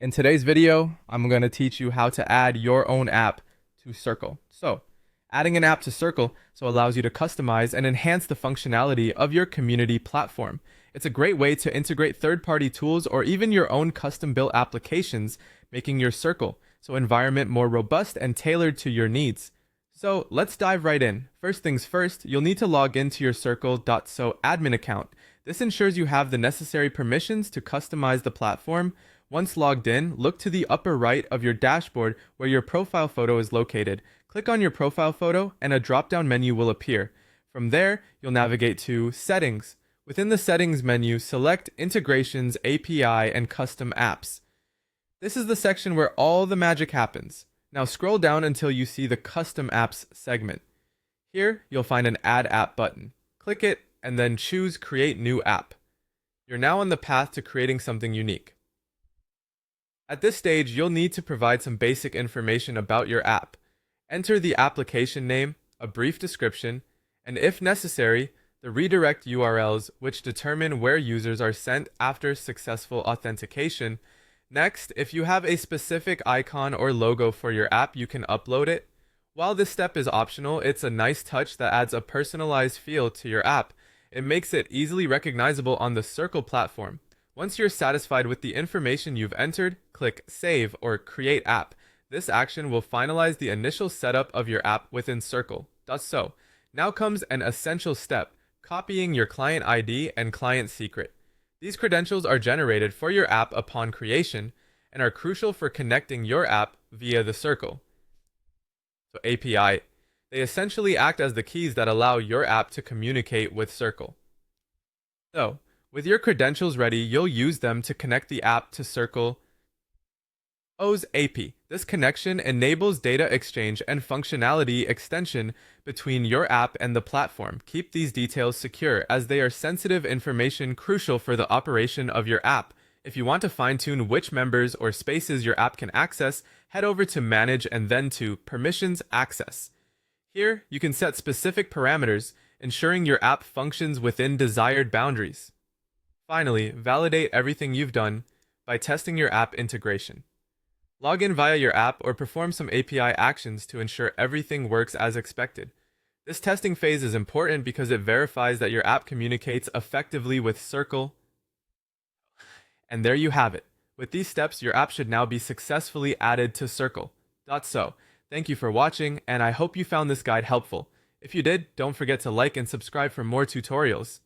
In today's video, I'm going to teach you how to add your own app to Circle. So, adding an app to Circle allows you to customize and enhance the functionality of your community platform. It's a great way to integrate third-party tools or even your own custom-built applications, making your Circle environment more robust and tailored to your needs. So, let's dive right in. First things first, you'll need to log into your Circle.so admin account. This ensures you have the necessary permissions to customize the platform. Once logged in, look to the upper right of your dashboard where your profile photo is located. Click on your profile photo and a drop-down menu will appear. From there, you'll navigate to Settings. Within the Settings menu, select Integrations, API, and Custom Apps. This is the section where all the magic happens. Now scroll down until you see the Custom Apps segment. Here, you'll find an Add App button. Click it and then choose Create New App. You're now on the path to creating something unique. At this stage, you'll need to provide some basic information about your app. Enter the application name, a brief description, and if necessary, the redirect URLs which determine where users are sent after successful authentication. Next, if you have a specific icon or logo for your app, you can upload it. While this step is optional, it's a nice touch that adds a personalized feel to your app. It makes it easily recognizable on the Circle platform. Once you're satisfied with the information you've entered, click Save or Create App. This action will finalize the initial setup of your app within Circle.so. Now comes an essential step, copying your client ID and client secret. These credentials are generated for your app upon creation and are crucial for connecting your app via the Circle. API. They essentially act as the keys that allow your app to communicate with Circle. With your credentials ready, you'll use them to connect the app to Circle's API. This connection enables data exchange and functionality extension between your app and the platform. Keep these details secure as they are sensitive information crucial for the operation of your app. If you want to fine-tune which members or spaces your app can access, head over to Manage and then to Permissions Access. Here, you can set specific parameters, ensuring your app functions within desired boundaries. Finally, validate everything you've done by testing your app integration. Log in via your app or perform some API actions to ensure everything works as expected. This testing phase is important because it verifies that your app communicates effectively with Circle. And there you have it. With these steps, your app should now be successfully added to Circle.so. Thank you for watching, and I hope you found this guide helpful. If you did, don't forget to like and subscribe for more tutorials.